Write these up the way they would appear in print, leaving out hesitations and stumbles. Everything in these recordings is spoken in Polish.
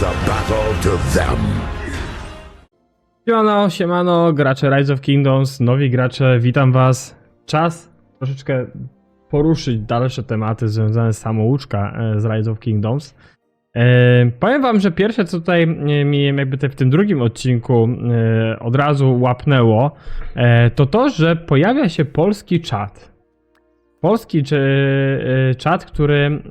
the battle to them. Siemano, siemano, gracze Rise of Kingdoms, nowi gracze, witam was. Czas troszeczkę poruszyć dalsze tematy związane z samouczka z Rise of Kingdoms. Powiem wam, że pierwsze co tutaj mi jakby w tym drugim odcinku od razu łapnęło, to, że pojawia się polski czat. Polski czat, który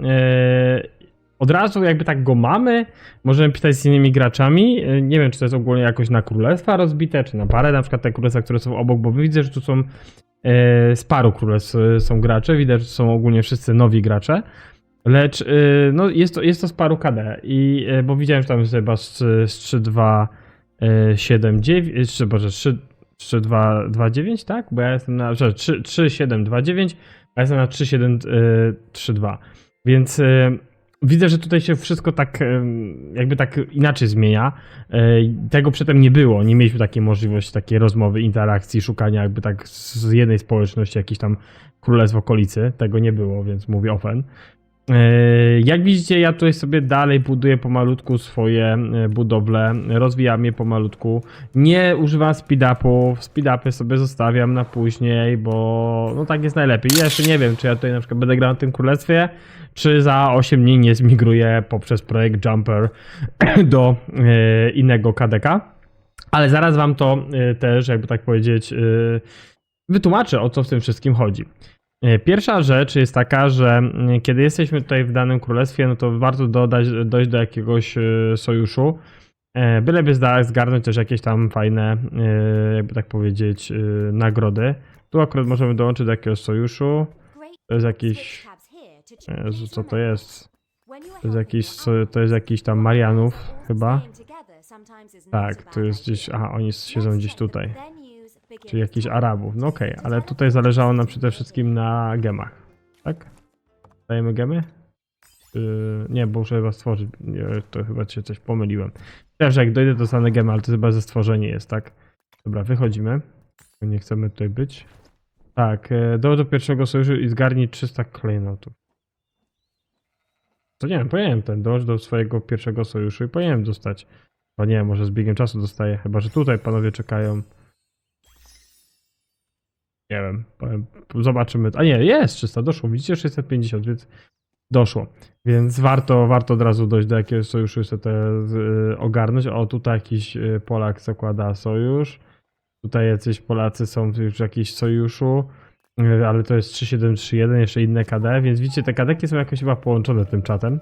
od razu jakby tak go mamy, możemy pisać z innymi graczami. Nie wiem, czy to jest ogólnie jakoś na królestwa rozbite, czy na parę, na przykład te królestwa, które są obok, bo widzę, że tu są z paru królestw są gracze, widać, że są ogólnie wszyscy nowi gracze, lecz no jest to z paru KD, i bo widziałem, że tam jest chyba z 3-2-7-9, boże, 3-2-2-9, tak? Bo ja jestem na 3-7-2-9, a jestem na 3-7-3-2, więc widzę, że tutaj się wszystko tak jakby tak inaczej zmienia. Tego przedtem nie było, nie mieliśmy takiej możliwości, takiej rozmowy, interakcji, szukania jakby tak z jednej społeczności jakichś tam królestw w okolicy. Tego nie było, więc mówię offen. Jak widzicie, ja tutaj sobie dalej buduję pomalutku swoje budowle, rozwijam je pomalutku. Nie używam speed-upów, speed-upy sobie zostawiam na później, bo no tak jest najlepiej. Ja jeszcze nie wiem, czy ja tutaj na przykład będę grał na tym królestwie, czy za 8 dni nie zmigruję poprzez projekt Jumper do innego KDK. Ale zaraz wam to też, jakby tak powiedzieć, wytłumaczę, o co w tym wszystkim chodzi. Pierwsza rzecz jest taka, że kiedy jesteśmy tutaj w danym królestwie, no to warto dojść do jakiegoś sojuszu, byleby zgarnąć też jakieś tam fajne, jakby tak powiedzieć, nagrody. Tu akurat możemy dołączyć do jakiegoś sojuszu. To jest jakiś... Jezu, co to jest? To jest jakiś tam Marianów chyba. Tak, to jest gdzieś... Aha, oni siedzą gdzieś tutaj. Czyli jakichś Arabów. No okej, ale tutaj zależało nam przede wszystkim na gemach. Tak? Dajemy gemy? Nie, bo muszę chyba stworzyć. To chyba się coś pomyliłem. Myślałem, że jak dojdę, dostanę gemy, ale to chyba ze stworzenie jest, tak? Dobra, wychodzimy. Nie chcemy tutaj być. Tak, dołącz do pierwszego sojuszu i zgarnij 300 klejnotów. To nie wiem, powinienem dołącz do swojego pierwszego sojuszu i powinienem dostać. Bo nie wiem, może z biegiem czasu dostaję, chyba że tutaj panowie czekają. Nie wiem, zobaczymy. A nie, jest 300, doszło, widzicie, 650, więc doszło. Więc warto od razu dojść do jakiegoś sojuszu i sobie to ogarnąć. O, tutaj jakiś Polak zakłada sojusz. Tutaj jacyś Polacy są już w jakimś sojuszu, ale to jest 3731, jeszcze inne KD, więc widzicie, te KD-ki są jakoś chyba połączone tym czatem.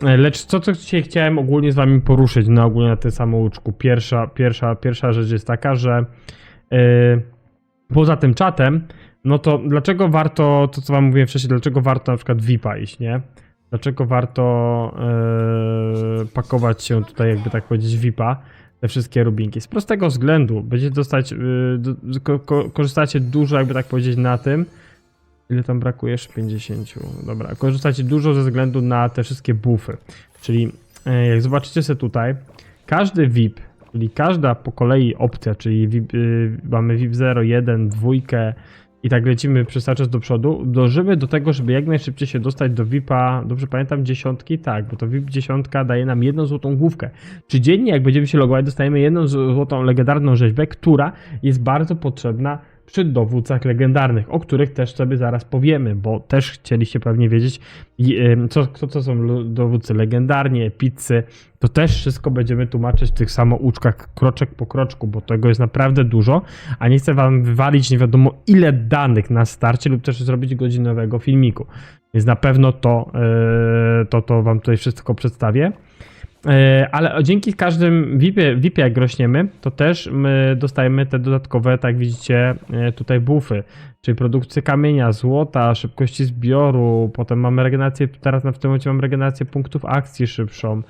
Lecz co dzisiaj chciałem ogólnie z wami poruszyć, no ogólnie na tym samouczku. Pierwsza rzecz jest taka, że poza tym czatem, no to dlaczego warto, to co wam mówiłem wcześniej, dlaczego warto na przykład VIP-a iść, nie? Dlaczego warto pakować się tutaj, jakby tak powiedzieć, VIP-a, te wszystkie rubinki? Z prostego względu, będziecie dostać, korzystacie dużo, jakby tak powiedzieć, na tym. Ile tam brakuje? 50. Dobra, korzystacie dużo ze względu na te wszystkie buffy. Czyli jak zobaczycie sobie tutaj, każdy VIP, czyli każda po kolei opcja, czyli VIP, mamy VIP 0, 1, 2 i tak lecimy przez cały czas do przodu, dążymy do tego, żeby jak najszybciej się dostać do VIP-a, dobrze pamiętam, 10, tak, bo to VIP 10 daje nam 1 złotą główkę. Codziennie jak będziemy się logować, dostajemy 1 złotą legendarną rzeźbę, która jest bardzo potrzebna przy dowódcach legendarnych, o których też sobie zaraz powiemy, bo też chcieliście pewnie wiedzieć, co są dowódcy legendarni, epiccy. To też wszystko będziemy tłumaczyć w tych samouczkach kroczek po kroczku, bo tego jest naprawdę dużo, a nie chcę wam wywalić nie wiadomo ile danych na starcie lub też zrobić godzinowego filmiku. Więc na pewno to wam tutaj wszystko przedstawię. Ale dzięki każdym VIP-ie jak rośniemy, to też my dostajemy te dodatkowe, tak widzicie, tutaj buffy, czyli produkcję kamienia, złota, szybkości zbioru, potem mamy regenerację, teraz w tym momencie mam regenerację punktów akcji szybszą,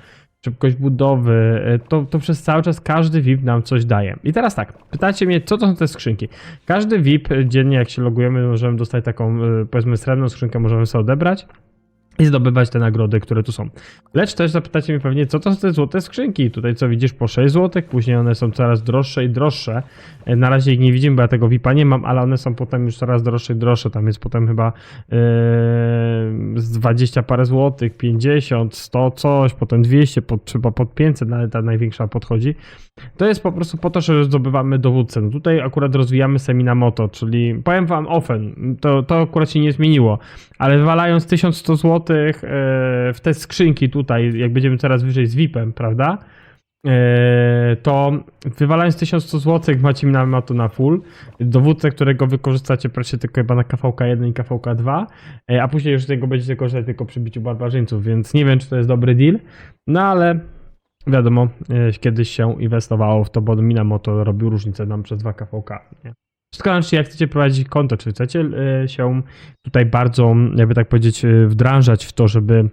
szybkość budowy, to przez cały czas każdy VIP nam coś daje. I teraz tak, pytacie mnie, co to są te skrzynki? Każdy VIP dziennie jak się logujemy, możemy dostać taką, powiedzmy, srebrną skrzynkę, możemy sobie odebrać. i zdobywać te nagrody, które tu są. Lecz też zapytacie mnie pewnie, co to są te złote skrzynki? Tutaj co widzisz po 6 zł, później one są coraz droższe i droższe. Na razie ich nie widzimy, bo ja tego VIP-a nie mam, ale one są potem już coraz droższe i droższe. Tam jest potem chyba z 20 parę złotych, 50, 100 coś, potem 200, chyba pod 500, nawet ta największa podchodzi. To jest po prostu po to, że zdobywamy dowódcę. No tutaj akurat rozwijamy Seminamoto, czyli powiem wam ofen, to akurat się nie zmieniło, ale wywalając 1100 zł w te skrzynki tutaj, jak będziemy coraz wyżej z VIP-em, prawda? To wywalając 1100 zł macie Minamoto na full, dowódcę, którego wykorzystacie proszę tylko chyba na KVK1 i KVK2, a później już tego będziecie korzystać tylko przy biciu barbarzyńców, więc nie wiem, czy to jest dobry deal, no ale wiadomo, kiedyś się inwestowało w to, bo Minamoto robił różnicę nam przez 2 KVK, nie? Wszystko zależy, jak chcecie prowadzić konto, czy chcecie się tutaj bardzo, jakby tak powiedzieć, wdrażać w to, żeby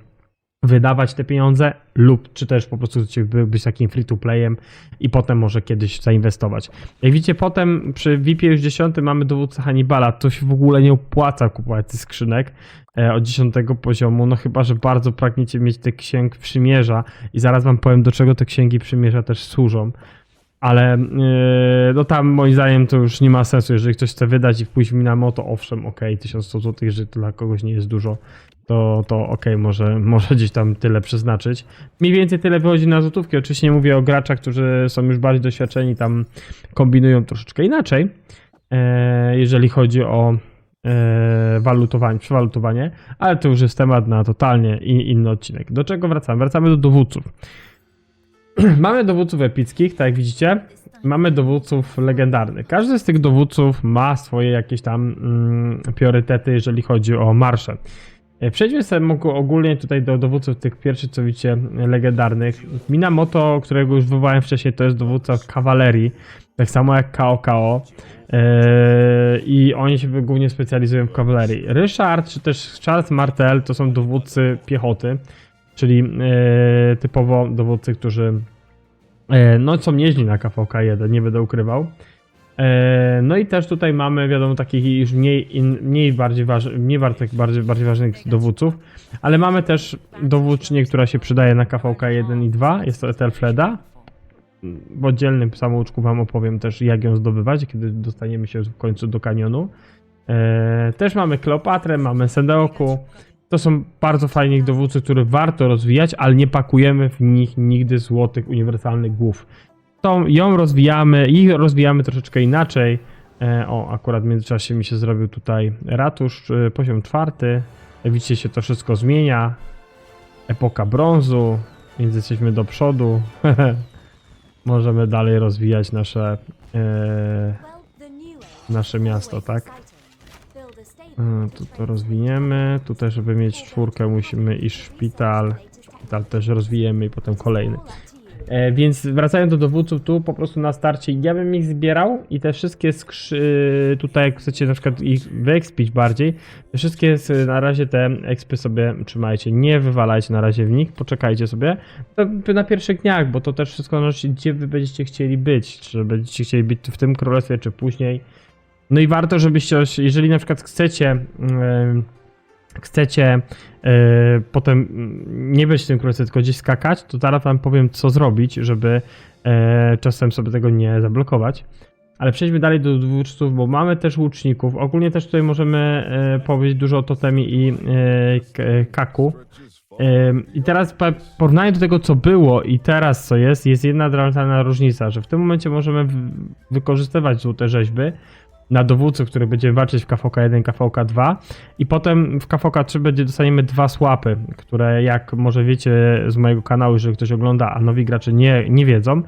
wydawać te pieniądze, lub czy też po prostu chcecie być takim free to playem i potem może kiedyś zainwestować. Jak widzicie, potem przy VIP-ie już 10 mamy dowódcę Hannibala, to się w ogóle nie opłaca kupować tych skrzynek od 10 poziomu, no chyba, że bardzo pragniecie mieć te księg przymierza i zaraz wam powiem, do czego te księgi przymierza też służą. Ale no tam moim zdaniem to już nie ma sensu, jeżeli ktoś chce wydać i wpójść w Minamoto, owszem, ok, 1100 zł, jeżeli to dla kogoś nie jest dużo, to ok, może gdzieś tam tyle przeznaczyć. Mniej więcej tyle wychodzi na złotówki, oczywiście nie mówię o graczach, którzy są już bardziej doświadczeni, tam kombinują troszeczkę inaczej, jeżeli chodzi o przewalutowanie, ale to już jest temat na totalnie inny odcinek. Do czego wracamy? Wracamy do dowódców. Mamy dowódców epickich, tak jak widzicie, mamy dowódców legendarnych. Każdy z tych dowódców ma swoje jakieś tam priorytety, jeżeli chodzi o marsze. Przejdźmy sobie ogólnie tutaj do dowódców tych pierwszych, co widzicie, legendarnych. Minamoto, którego już wywołałem wcześniej, to jest dowódca kawalerii, tak samo jak KO. I oni się głównie specjalizują w kawalerii. Ryszard, czy też Charles Martel to są dowódcy piechoty, czyli typowo dowódcy, którzy no są nieźli na KVK1, nie będę ukrywał. No i też tutaj mamy, wiadomo, takich już bardziej ważnych dowódców, ale mamy też dowódczynię, która się przydaje na KVK1 i 2, jest to Ethelfleda. W oddzielnym samouczku wam opowiem też, jak ją zdobywać, kiedy dostaniemy się w końcu do kanionu. Też mamy Kleopatrę, mamy Sendeoku. To są bardzo fajnych dowódców, które warto rozwijać, ale nie pakujemy w nich nigdy złotych uniwersalnych głów. Ją rozwijamy i rozwijamy troszeczkę inaczej. Akurat w międzyczasie mi się zrobił tutaj ratusz, poziom 4. Widzicie, się to wszystko zmienia. Epoka brązu, więc jesteśmy do przodu. Możemy dalej rozwijać nasze miasto, tak? Tu to rozwiniemy. Tutaj, żeby mieć 4, musimy iść szpital. Szpital też rozwijemy i potem kolejny. Więc wracając do dowódców, tu po prostu na starcie ja bym ich zbierał i te wszystkie tutaj jak chcecie na przykład ich wyekspić bardziej, te wszystkie na razie te ekspy sobie trzymajcie, nie wywalajcie na razie w nich, poczekajcie sobie to na pierwszych dniach, bo to też wszystko zależy, gdzie wy będziecie chcieli być, czy będziecie chcieli być w tym królestwie, czy później. No i warto, żebyście, jeżeli na przykład chcecie potem nie być w tym królestwie, tylko gdzieś skakać, to zaraz wam powiem, co zrobić, żeby czasem sobie tego nie zablokować. Ale przejdźmy dalej do dowódców, bo mamy też łuczników. Ogólnie też tutaj możemy powiedzieć dużo o Totemi i Kaku. I teraz porównanie do tego, co było i teraz co jest jedna dramatyczna różnica, że w tym momencie możemy wykorzystywać złote rzeźby na dowódców, których będziemy walczyć w KVK1 i KVK2 i potem w KVK3 dostaniemy 2 słapy, które jak może wiecie z mojego kanału, jeżeli ktoś ogląda, a nowi gracze nie wiedzą,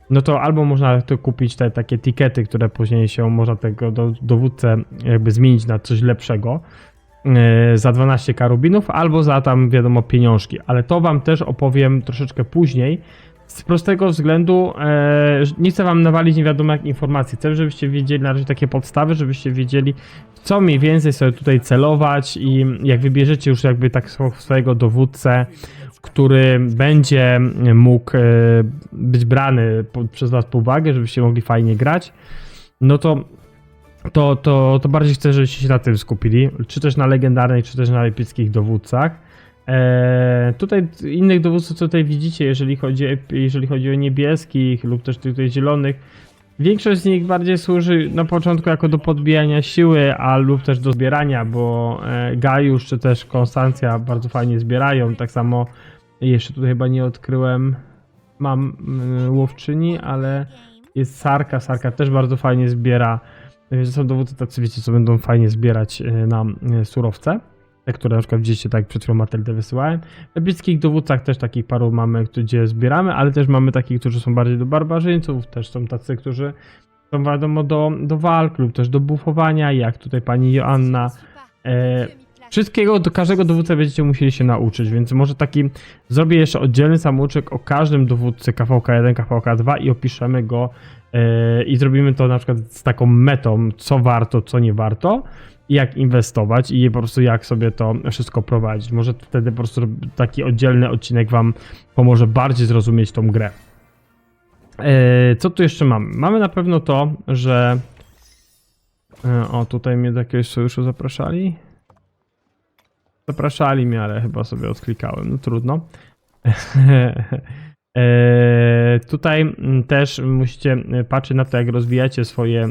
no to albo można to kupić te takie tikety, które później się można tego dowódcę jakby zmienić na coś lepszego za 12 rubinów, albo za tam wiadomo pieniążki, ale to wam też opowiem troszeczkę później. Z prostego względu nie chcę wam nawalić nie wiadomo jak informacji. Chcę, żebyście wiedzieli na razie takie podstawy, żebyście wiedzieli, co mniej więcej sobie tutaj celować i jak wybierzecie już jakby tak swojego dowódcę, który będzie mógł być brany przez was pod uwagę, żebyście mogli fajnie grać, no to bardziej chcę, żebyście się na tym skupili, czy też na legendarnych, czy też na epickich dowódcach. Tutaj innych dowódców, co tutaj widzicie, jeżeli chodzi o niebieskich lub też tutaj zielonych, większość z nich bardziej służy na początku jako do podbijania siły, a lub też do zbierania, bo Gajusz czy też Konstancja bardzo fajnie zbierają. Tak samo jeszcze tutaj chyba nie odkryłem, mam łowczyni, ale jest Sarka. Sarka też bardzo fajnie zbiera. Więc są dowódcy tacy, wiecie, co będą fajnie zbierać na surowce. Te, które na przykład widzicie, tak jak przed chwilą Matyldę wysyłałem. W bliskich dowódcach też takich paru mamy, gdzie zbieramy, ale też mamy takich, którzy są bardziej do barbarzyńców, też są tacy, którzy są wiadomo do walk lub też do bufowania, jak tutaj pani Joanna. Wszystkiego, do każdego dowódcy będziecie musieli się nauczyć, więc może taki zrobię jeszcze oddzielny samouczek o każdym dowódcy KVK1, KVK2 i opiszemy go i zrobimy to na przykład z taką metą, co warto, co nie warto, i jak inwestować i po prostu jak sobie to wszystko prowadzić. Może wtedy po prostu taki oddzielny odcinek wam pomoże bardziej zrozumieć tą grę. Co tu jeszcze mamy? Mamy na pewno to, że o, tutaj mnie do jakiegoś sojuszu zapraszali. Zapraszali mnie, ale chyba sobie odklikałem, no trudno. Tutaj też musicie patrzeć na to, jak rozwijacie swoje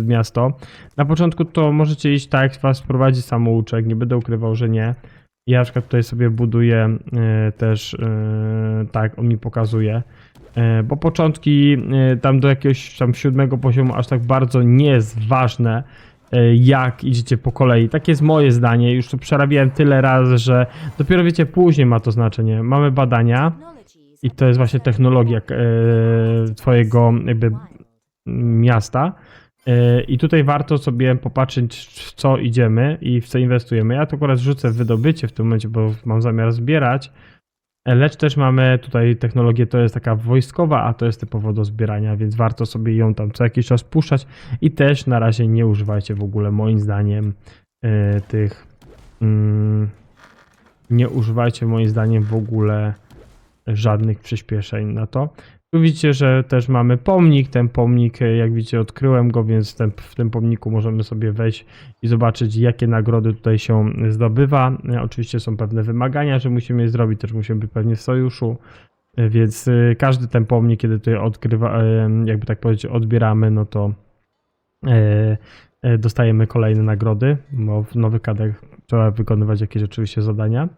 miasto. Na początku to możecie iść tak, jak was prowadzi samouczek, nie będę ukrywał, że nie. Ja na przykład tutaj sobie buduję też, tak, on mi pokazuje. Bo początki tam do jakiegoś tam 7 poziomu aż tak bardzo nie jest ważne, jak idziecie po kolei. Takie jest moje zdanie, już to przerabiałem tyle razy, że dopiero wiecie, później ma to znaczenie. Mamy badania i to jest właśnie technologia twojego jakby miasta. I tutaj warto sobie popatrzeć, w co idziemy i w co inwestujemy. Ja to akurat rzucę w wydobycie w tym momencie, bo mam zamiar zbierać. Lecz też mamy tutaj technologię, to jest taka wojskowa, a to jest typowo do zbierania, więc warto sobie ją tam co jakiś czas puszczać i też na razie nie używajcie w ogóle, moim zdaniem, nie używajcie moim zdaniem w ogóle żadnych przyspieszeń na to. Tu widzicie, że też mamy pomnik, ten pomnik, jak widzicie, odkryłem go, więc w tym pomniku możemy sobie wejść i zobaczyć, jakie nagrody tutaj się zdobywa. Oczywiście są pewne wymagania, że musimy je zrobić, też musimy być pewnie w sojuszu, więc każdy ten pomnik, kiedy tutaj jakby tak powiedzieć, odbieramy, no to dostajemy kolejne nagrody, bo w nowych kadrach trzeba wykonywać jakieś oczywiście zadania.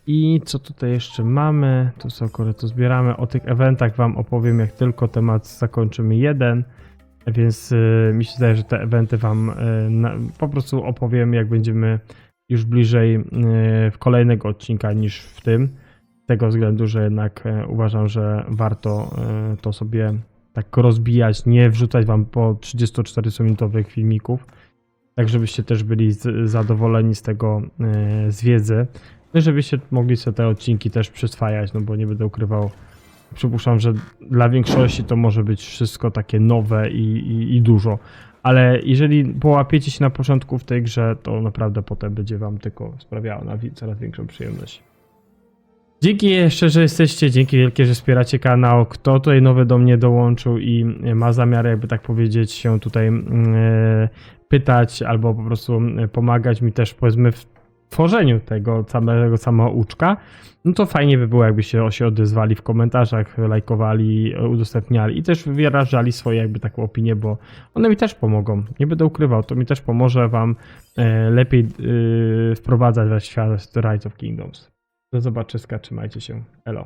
I co tutaj jeszcze mamy? To co akurat to zbieramy. O tych eventach wam opowiem, jak tylko temat zakończymy jeden. Więc mi się zdaje, że te eventy wam po prostu opowiem, jak będziemy już bliżej w kolejnego odcinka niż w tym. Z tego względu, że jednak uważam, że warto to sobie tak rozbijać, nie wrzucać wam po 30-40-minutowych filmików. Tak, żebyście też byli zadowoleni z tego, z wiedzy. No i żebyście mogli sobie te odcinki też przyswajać, no bo nie będę ukrywał. Przypuszczam, że dla większości to może być wszystko takie nowe i dużo. Ale jeżeli połapiecie się na początku w tej grze, to naprawdę potem będzie wam tylko sprawiało coraz większą przyjemność. Dzięki jeszcze, że jesteście, dzięki wielkie, że wspieracie kanał. Kto tutaj nowy do mnie dołączył i ma zamiar, jakby tak powiedzieć, się tutaj pytać albo po prostu pomagać mi też, powiedzmy, w tworzeniu tego samouczka, no to fajnie by było, jakbyście się odezwali w komentarzach, lajkowali, udostępniali i też wyrażali swoje jakby taką opinię, bo one mi też pomogą. Nie będę ukrywał, to mi też pomoże wam lepiej wprowadzać w świat Rise of Kingdoms. Do zobaczyska, trzymajcie się. Elo.